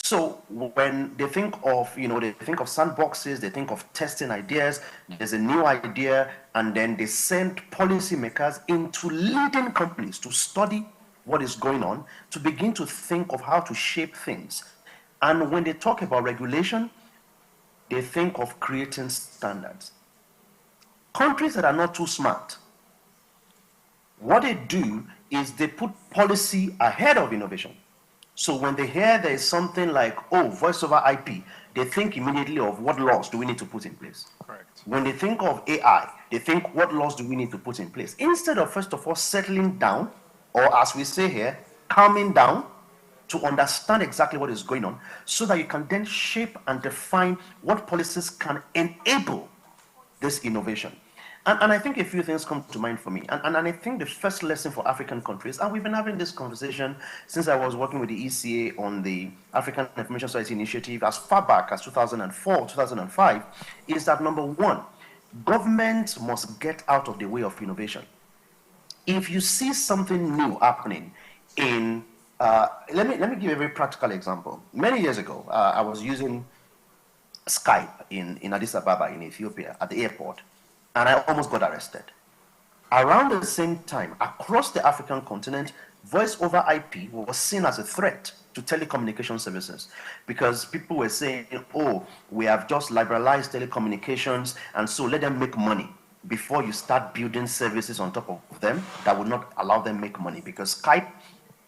So when they think of, they think of sandboxes, they think of testing ideas, there's a new idea, and then they send policymakers into leading companies to study what is going on, to begin to think of how to shape things. And when they talk about regulation, they think of creating standards. Countries that are not too smart, what they do is they put policy ahead of innovation. So when they hear there is something like, oh, voice over IP, they think immediately of what laws do we need to put in place. Correct. When they think of AI, they think what laws do we need to put in place. Instead of, first of all, settling down, or as we say here, calming down to understand exactly what is going on, so that you can then shape and define what policies can enable this innovation. And I think a few things come to mind for me. And I think the first lesson for African countries, and we've been having this conversation since I was working with the ECA on the African Information Society Initiative as far back as 2004, 2005, is that number one, government must get out of the way of innovation. If you see something new happening in, let me give you a very practical example. Many years ago, I was using Skype in Addis Ababa in Ethiopia at the airport, and I almost got arrested. Around the same time, across the African continent, voice over IP was seen as a threat to telecommunication services, because people were saying, oh, we have just liberalized telecommunications, and so let them make money before you start building services on top of them that would not allow them make money, because Skype,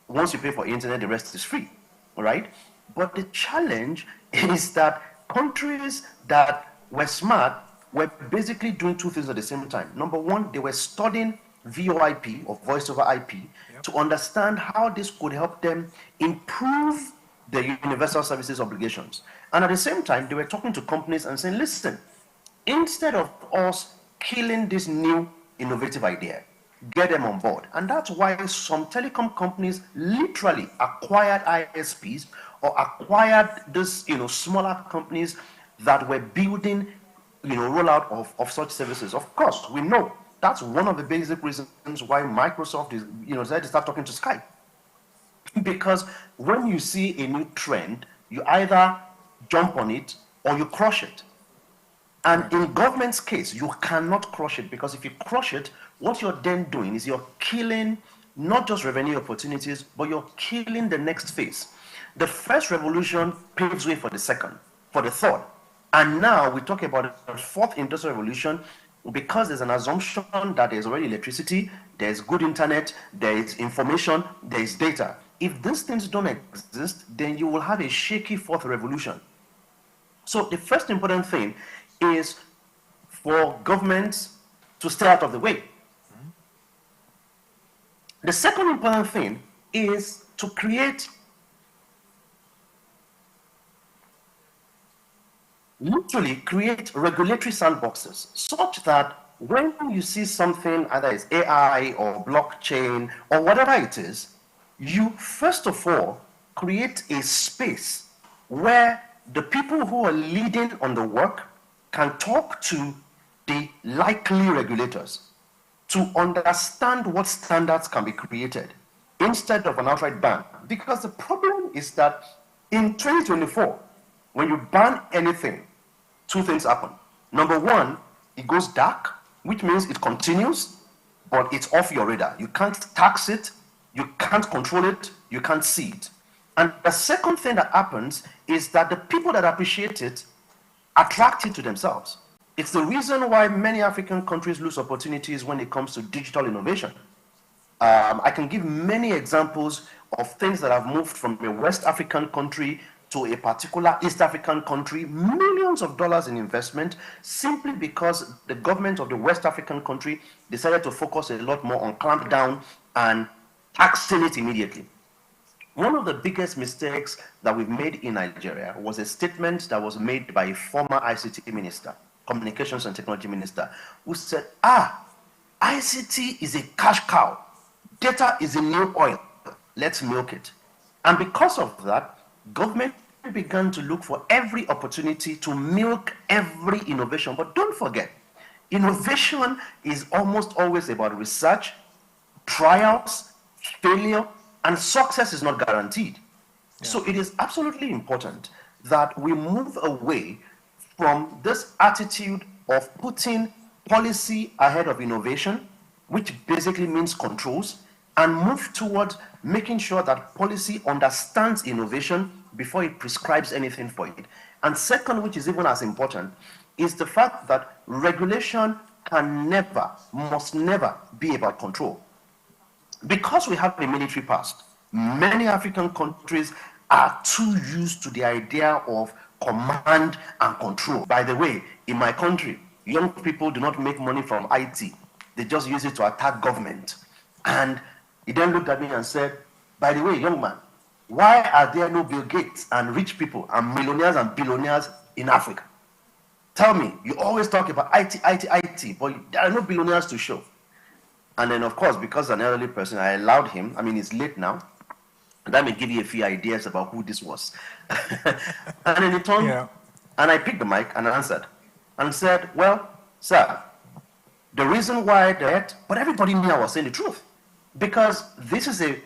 once you pay for internet, the rest is free, right? But the challenge is that countries that were smart were basically doing two things at the same time. Number one, they were studying VoIP, or voice over IP, to understand how this could help them improve their universal services obligations. And at the same time, they were talking to companies and saying, listen, instead of us killing this new innovative idea, get them on board. And that's why some telecom companies literally acquired ISPs or acquired this, smaller companies that were building, rollout of such services. Of course, we know that's one of the basic reasons why Microsoft is, decided to start talking to Skype. Because when you see a new trend, you either jump on it or you crush it. And in government's case, you cannot crush it, because if you crush it, what you're then doing is you're killing not just revenue opportunities, but you're killing the next phase. The first revolution paves way for the second, for the third. And now we talk about the fourth industrial revolution, because there's an assumption that there's already electricity, there's good internet, there is information, there is data. If these things don't exist, then you will have a shaky fourth revolution. So the first important thing is for governments to stay out of the way. The second important thing is to literally create regulatory sandboxes, such that when you see something, either it's AI or blockchain or whatever it is, you first of all create a space where the people who are leading on the work can talk to the likely regulators to understand what standards can be created instead of an outright ban. Because the problem is that in 2024, when you ban anything, two things happen. Number one, it goes dark, which means it continues, but it's off your radar. You can't tax it, you can't control it, you can't see it. And the second thing that happens is that the people that appreciate it attract it to themselves. It's the reason why many African countries lose opportunities when it comes to digital innovation. I can give many examples of things that have moved from a West African country to a particular East African country, millions of dollars in investment, simply because the government of the West African country decided to focus a lot more on clamp down and taxing it immediately. One of the biggest mistakes that we've made in Nigeria was a statement that was made by a former ICT minister, Communications and Technology Minister, who said, ICT is a cash cow. Data is a new oil. Let's milk it. And because of that, government began to look for every opportunity to milk every innovation. But don't forget, innovation is almost always about research, trials, failure, and success is not guaranteed. Yeah. So it is absolutely important that we move away from this attitude of putting policy ahead of innovation, which basically means controls, and move towards making sure that policy understands innovation before it prescribes anything for it. And second, which is even as important, is the fact that regulation can never, must never be about control. Because we have a military past, many African countries are too used to the idea of command and control. By the way, in my country, young people do not make money from IT. They just use it to attack government. And he then looked at me and said, by the way, young man, why are there no Bill Gates and rich people and millionaires and billionaires in Africa? Tell me, you always talk about IT, but there are no billionaires to show. And then, of course, because an elderly person, I allowed him. I mean, it's late now. And that may give you a few ideas about who this was. And then he turned, and I picked the mic and answered and said, well, sir, the reason why that, but everybody knew I was saying the truth. Because this is a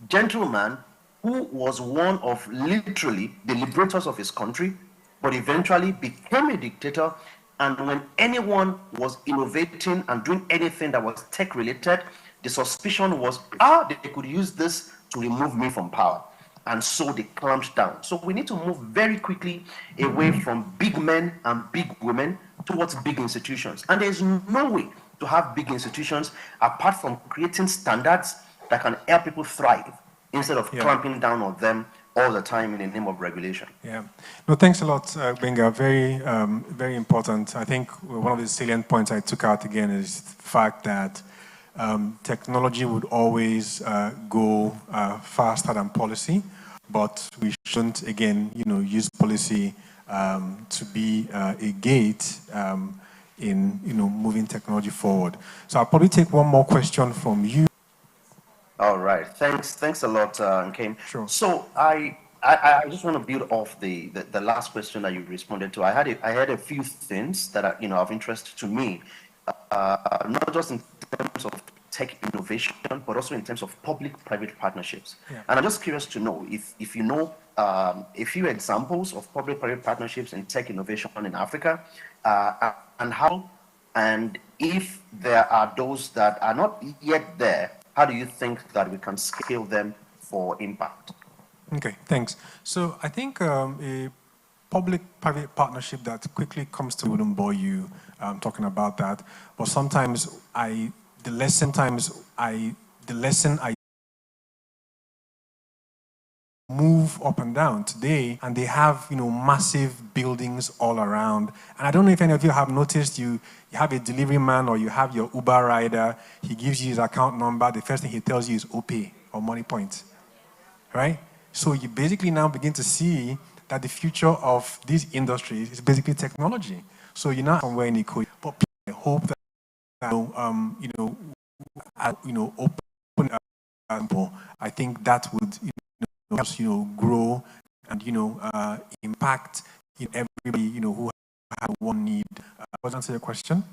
gentleman who was one of literally the liberators of his country, but eventually became a dictator. And when anyone was innovating and doing anything that was tech related, the suspicion was, they could use this to remove me from power. And so they clamped down. So we need to move very quickly away from big men and big women towards big institutions. And there's no way to have big institutions apart from creating standards that can help people thrive instead of clamping down on them all the time in the name of regulation. Yeah. No, thanks a lot, Gbenga. Very, very important. I think one of the salient points I took out again is the fact that technology would always go faster than policy, but we shouldn't, again, use policy to be a gate in, moving technology forward. So I'll probably take one more question from you. All right. Thanks a lot, Nkem. Sure. So I just want to build off the last question that you responded to. I had a few things that are of interest to me, not just in terms of tech innovation, but also in terms of public-private partnerships. Yeah. And I'm just curious to know if you know a few examples of public-private partnerships in tech innovation in Africa, and how, and if there are those that are not yet there, how do you think that we can scale them for impact? Okay, thanks. So I think a public-private partnership that quickly comes to, wouldn't bore you talking about that, but sometimes the lesson I move up and down today, and they have massive buildings all around. And I don't know if any of you have noticed, you have a delivery man or you have your Uber rider, he gives you his account number, the first thing he tells you is OPay or Money Point, right? So you basically now begin to see that the future of these industries is basically technology. So you're not somewhere in the code, but I hope that open I think that would help grow and impact everybody who have one need. Does that answer your question?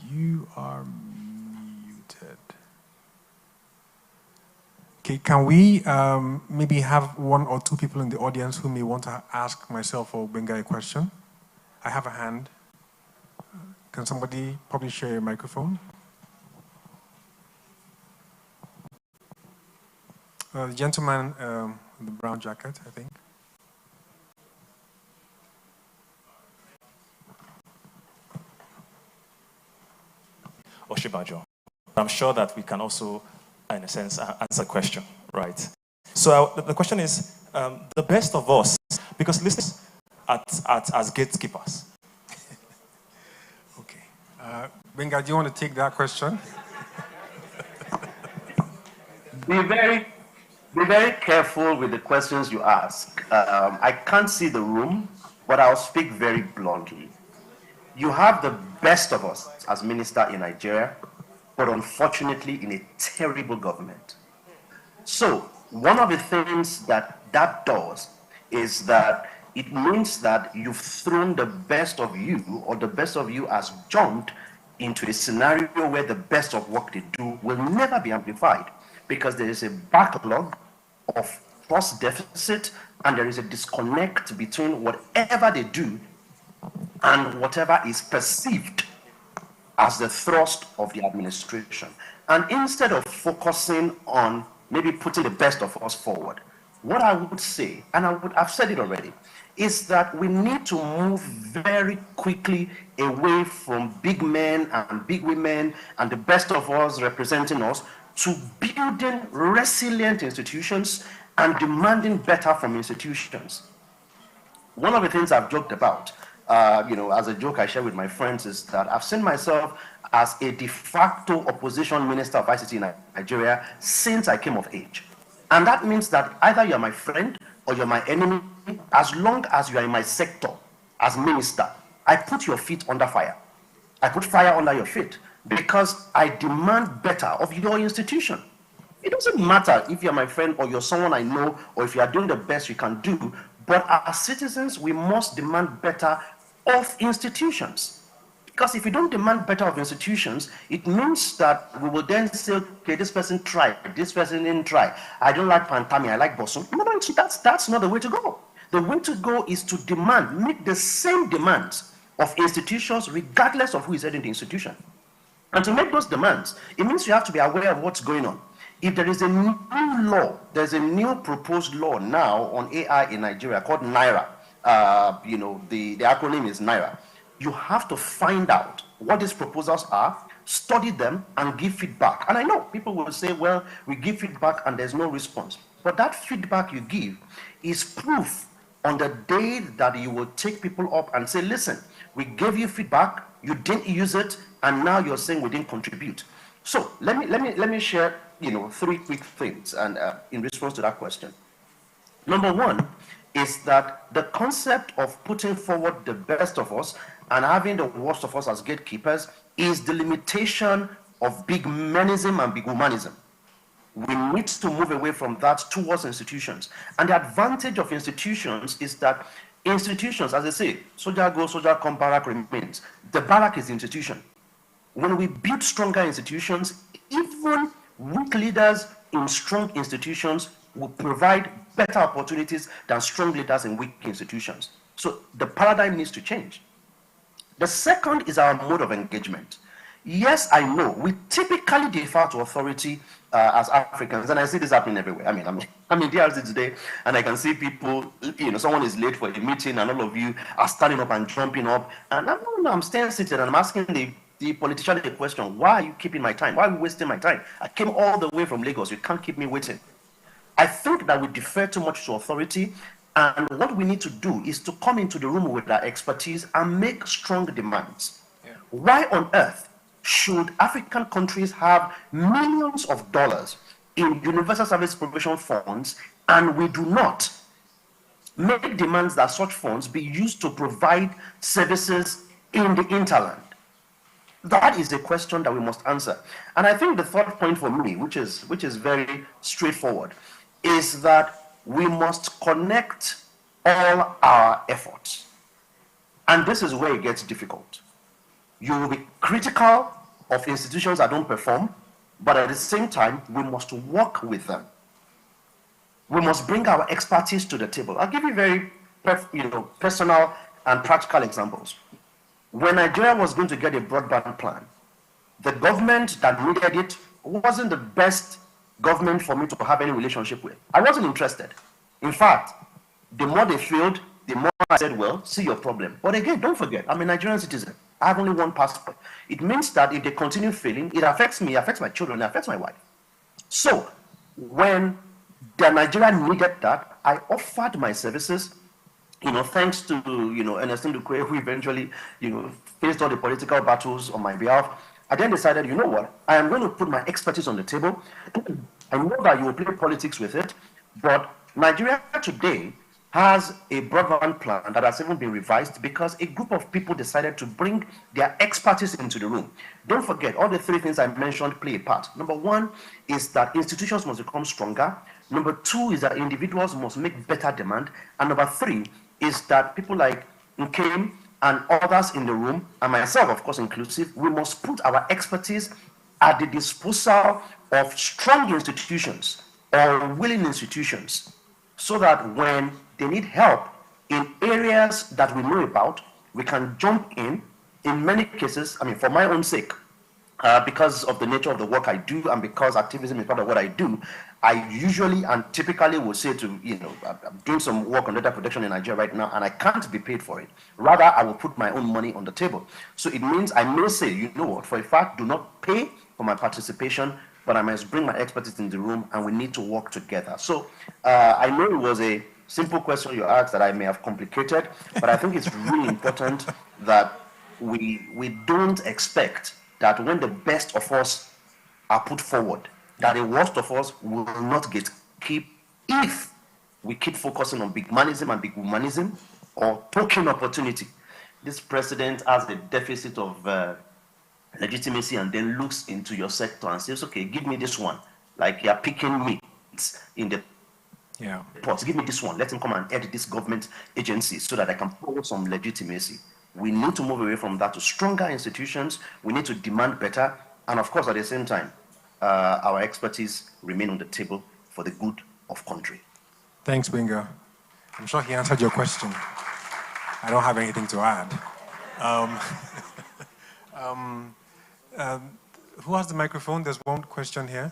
You are muted. Okay, can we maybe have one or two people in the audience who may want to ask myself or Gbenga a question? I have a hand. Can somebody probably share your microphone? The gentleman in the brown jacket, I think. Oshibajo. I'm sure that we can also, in a sense, answer the question, right? So the question is, the best of us, because listeners as gatekeepers. Okay. Gbenga, do you want to take that question? Be very careful with the questions you ask. I can't see the room, but I'll speak very bluntly. You have the best of us as minister in Nigeria, but unfortunately in a terrible government. So one of the things that does is that it means that you've thrown the best of you, or the best of you has jumped into a scenario where the best of what they do will never be amplified. because there is a backlog of trust deficit, and there is a disconnect between whatever they do and whatever is perceived as the thrust of the administration. And instead of focusing on maybe putting the best of us forward, what I would say, and I've said it already, is that we need to move very quickly away from big men and big women and the best of us representing us to building resilient institutions and demanding better from institutions. One of the things I've joked about, as a joke I share with my friends, is that I've seen myself as a de facto opposition minister of ICT in Nigeria since I came of age. And that means that either you're my friend or you're my enemy, as long as you are in my sector as minister, I put your feet under fire. I put fire under your feet because I demand better of your institution. It doesn't matter if you're my friend or you're someone I know or if you are doing the best you can do, but as citizens, we must demand better of institutions. Because if you don't demand better of institutions, it means that we will then say, okay, this person tried, this person didn't try. I don't like Pantami, I like Bosun. No, that's not the way to go. The way to go is to make the same demands of institutions regardless of who is heading the institution. And to make those demands, it means you have to be aware of what's going on. If there is a new law, there's a new proposed law now on AI in Nigeria called NAIRA. The acronym is NAIRA. You have to find out what these proposals are, study them, and give feedback. And I know people will say, well, we give feedback and there's no response. But that feedback you give is proof on the day that you will take people up and say, listen, we gave you feedback, you didn't use it, and now you're saying we didn't contribute. So let me share, 3 quick things and in response to that question. Number one is that the concept of putting forward the best of us and having the worst of us as gatekeepers is the limitation of big menism and big womanism. We need to move away from that towards institutions. And the advantage of institutions is that institutions, as I say, soldier goes, soldier come, barrack remains. The barrack is the institution. When we build stronger institutions, even weak leaders in strong institutions will provide better opportunities than strong leaders in weak institutions. So the paradigm needs to change. The second is our mode of engagement. Yes, I know we typically defer to authority as Africans, and I see this happening everywhere. I'm in DRC today, and I can see people, someone is late for a meeting, and all of you are standing up and jumping up, and I'm staying seated, and I'm asking the politician a question: why are you keeping my time? Why are you wasting my time? I came all the way from Lagos. You can't keep me waiting. I think that we defer too much to authority, and what we need to do is to come into the room with our expertise and make strong demands. Yeah. Why on earth should African countries have millions of dollars in universal service provision funds, and we do not make demands that such funds be used to provide services in the hinterland? That is a question that we must answer. And I think the third point for me, which is very straightforward, is that we must connect all our efforts. And this is where it gets difficult. You will be critical of institutions that don't perform, but at the same time, we must work with them. We must bring our expertise to the table. I'll give you very personal and practical examples. When Nigeria was going to get a broadband plan, the government that needed it wasn't the best government for me to have any relationship with. I wasn't interested. In fact, the more they failed, the more I said, well, see your problem. But again, don't forget, I'm a Nigerian citizen. I have only one passport. It means that if they continue failing, it affects me, it affects my children, it affects my wife. So when the Nigeria needed that, I offered my services, thanks to, Ernestine Dukwe, who eventually, faced all the political battles on my behalf. I then decided, you know what, I am going to put my expertise on the table. I know that you will play politics with it, but Nigeria today has a broadband plan that has even been revised because a group of people decided to bring their expertise into the room. Don't forget, all the 3 things I mentioned play a part. Number 1 is that institutions must become stronger. Number 2 is that individuals must make better demand. And number 3 is that people like Nkem and others in the room, and myself, of course, inclusive, we must put our expertise at the disposal of strong institutions or willing institutions, so that when they need help in areas that we know about, we can jump in. In many cases, I mean, for my own sake, because of the nature of the work I do and because activism is part of what I do, I usually and typically will say to, I'm doing some work on data protection in Nigeria right now and I can't be paid for it. Rather, I will put my own money on the table. So it means I may say, you know what, for a fact, do not pay for my participation, but I must bring my expertise in the room and we need to work together. So I know it was a simple question you asked that I may have complicated, but I think it's really important that we don't expect that when the best of us are put forward, that the worst of us will not get keep if we keep focusing on big manism and big womanism or token opportunity. This president has a deficit of legitimacy and then looks into your sector and says, okay, give me this one. Like you're picking meat in the pot. Give me this one. Let him come and edit this government agency so that I can follow some legitimacy. We need to move away from that to stronger institutions. We need to demand better. And of course, at the same time, our expertise remain on the table for the good of country. Thanks, Gbenga. I'm sure he answered your question. I don't have anything to add. Who has the microphone? There's one question here.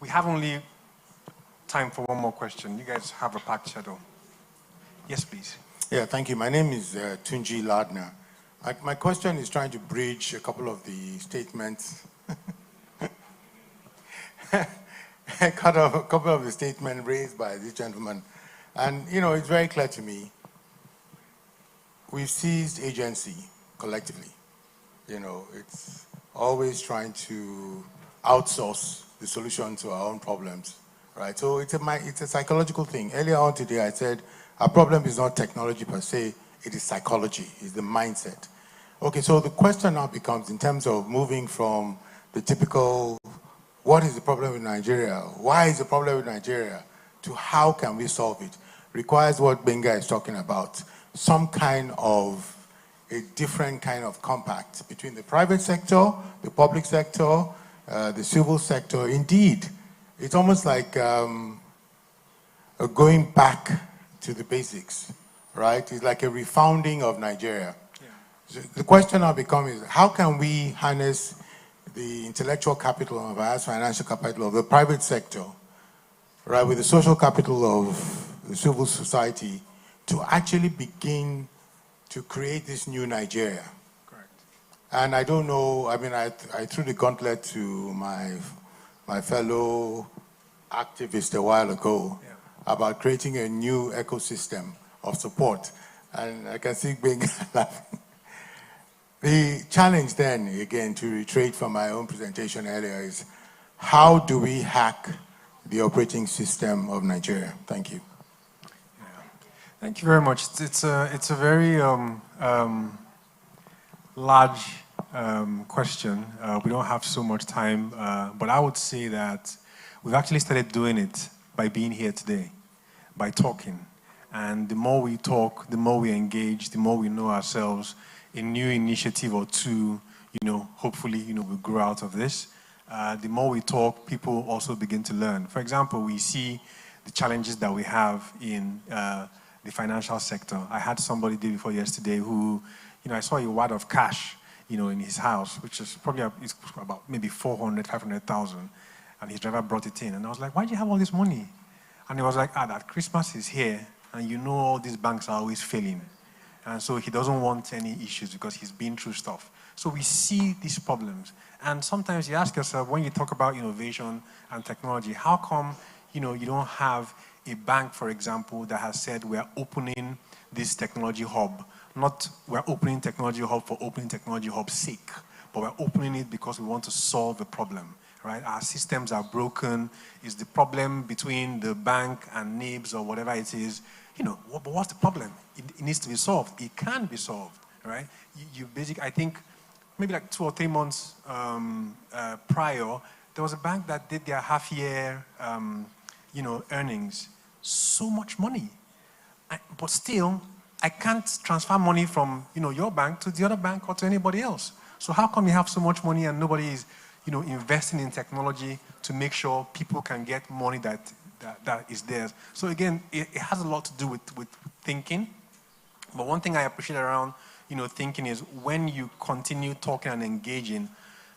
We have only time for one more question. You guys have a packed schedule. Yes, please. Yeah, thank you. My name is Tunji Lardner. My question is trying to bridge a couple of the statements. A couple of the statements raised by this gentleman. And, it's very clear to me. We've seized agency collectively. It's always trying to outsource the solution to our own problems, right? So it's a psychological thing. Earlier on today, I said, our problem is not technology per se, it is psychology, it's the mindset. Okay, so the question now becomes in terms of moving from the typical, what is the problem with Nigeria? Why is the problem with Nigeria? To how can we solve it? Requires what Gbenga is talking about. Some kind of, a different kind of compact between the private sector, the public sector, the civil sector. Indeed, it's almost like going back to the basics, right? It's like a refounding of Nigeria. Yeah. So the question now becomes, how can we harness the intellectual capital and vast financial capital of the private sector, right, with the social capital of the civil society to actually begin to create this new Nigeria? Correct. And I don't know, I mean, I threw the gauntlet to my fellow activist a while ago about creating a new ecosystem of support. And I can see Gbenga laughing. The challenge then, again, to retrace from my own presentation earlier is, how do we hack the operating system of Nigeria? Thank you. Yeah. Thank you very much. It's a very large question. We don't have so much time, but I would say that we've actually started doing it by being here today, by talking. And the more we talk, the more we engage, the more we know ourselves, a new initiative or two, hopefully, we'll grow out of this. The more we talk, people also begin to learn. For example, we see the challenges that we have in the financial sector. I had somebody day before yesterday who, I saw a wad of cash, in his house, which is probably about maybe 400, 500,000. And his driver brought it in. And I was like, why do you have all this money? And he was like, that Christmas is here, and all these banks are always failing. And so he doesn't want any issues because he's been through stuff. So we see these problems. And sometimes you ask yourself, when you talk about innovation and technology, how come, you don't have a bank, for example, that has said we're opening this technology hub. Not we're opening technology hub for opening technology hub's sake, but we're opening it because we want to solve a problem. Right? Our systems are broken. Is the problem between the bank and NIBS or whatever it is? But what's the problem? It needs to be solved. It can be solved, right? I think maybe like 2 or 3 months prior, there was a bank that did their half-year, earnings. So much money, but still, I can't transfer money from your bank to the other bank or to anybody else. So how come you have so much money and nobody is investing in technology to make sure people can get money that is theirs. So again, it has a lot to do with thinking. But one thing I appreciate around, thinking is when you continue talking and engaging,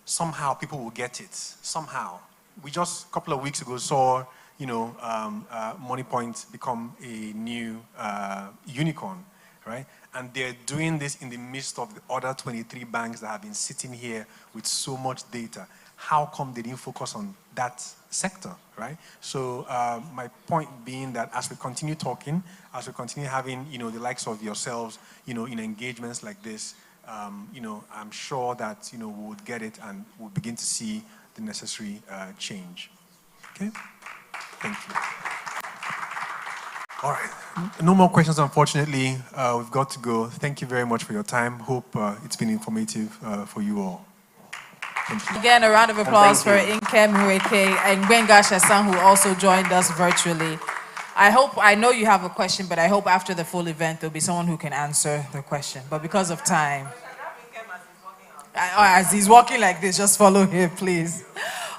somehow people will get it. Somehow. We just a couple of weeks ago saw, Moniepoint become a new unicorn, right? And they're doing this in the midst of the other 23 banks that have been sitting here with so much data. How come they didn't focus on that sector, right? So my point being that as we continue talking, as we continue having, the likes of yourselves, in engagements like this, I'm sure that, we would get it and we'll begin to see the necessary change. Okay? Thank you. All right. No more questions, unfortunately. We've got to go. Thank you very much for your time. Hope it's been informative for you all. Again, a round of applause for Nkem Nweke and Gbenga Shesan, who also joined us virtually. I know you have a question, but I hope after the full event, there'll be someone who can answer the question. But because of time, as he's walking like this, just follow him, please.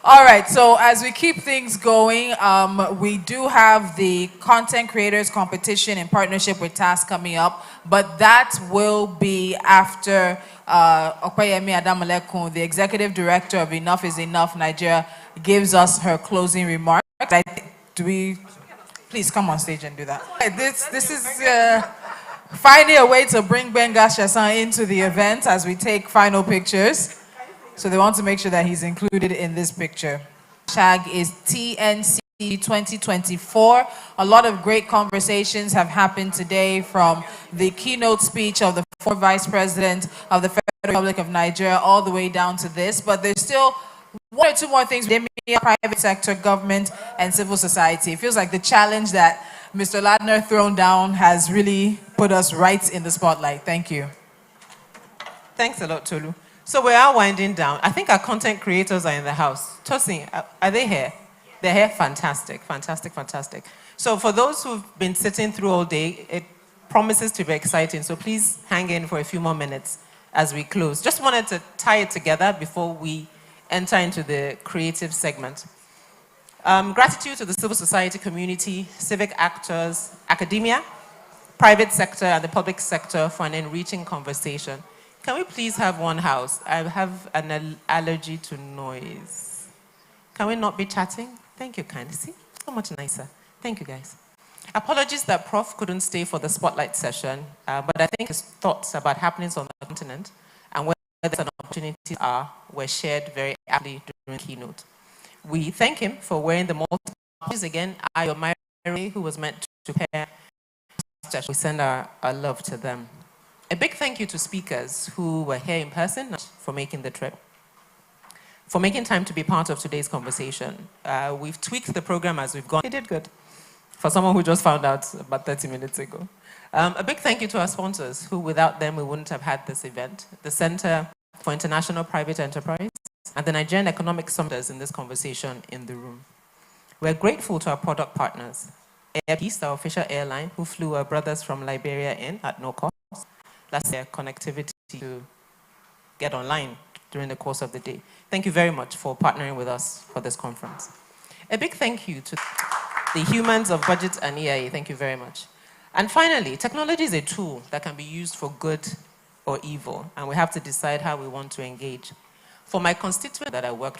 All right, so as we keep things going, we do have the content creators competition in partnership with TASC coming up, but that will be after Okoyemi Adamalekun, the executive director of Enough is Enough Nigeria, gives us her closing remarks. Please come on stage and do that. This is finding a way to bring Gbenga Shesan into the event as we take final pictures. So they want to make sure that he's included in this picture. Hashtag is TNC 2024. A lot of great conversations have happened today, from the keynote speech of the former Vice President of the Federal Republic of Nigeria all the way down to this. But there's still one or two more things within the private sector, government, and civil society. It feels like the challenge that Mr. Ladner thrown down has really put us right in the spotlight. Thank you. Thanks a lot, Tolu. So we are winding down. I think our content creators are in the house. Tosin, are they here? They're here? Fantastic, fantastic, fantastic. So for those who've been sitting through all day, it promises to be exciting. So please hang in for a few more minutes as we close. Just wanted to tie it together before we enter into the creative segment. Gratitude to the civil society community, civic actors, academia, private sector, and the public sector for an enriching conversation. Can we please have one house? I have an allergy to noise. Can we not be chatting? Thank you, kindly. See, so much nicer. Thank you, guys. Apologies that Prof couldn't stay for the spotlight session, but I think his thoughts about happenings on the continent and where there's an opportunity were shared very aptly during the keynote. We thank him for wearing the multiple patches again. Ayo Maire, who was meant to prepare, we send our love to them. A big thank you to speakers who were here in person for making the trip, for making time to be part of today's conversation. We've tweaked the program as we've gone. He did good, for someone who just found out about 30 minutes ago. A big thank you to our sponsors, who without them we wouldn't have had this event. The Center for International Private Enterprise and the Nigerian Economic Summit in this conversation in the room. We're grateful to our product partners, Air Peace, our official airline, who flew our brothers from Liberia in at no cost. That's their connectivity to get online during the course of the day. Thank you very much for partnering with us for this conference. A big thank you to the humans of Budget and EIA. Thank you very much. And finally, technology is a tool that can be used for good or evil, and we have to decide how we want to engage. For my constituent that I worked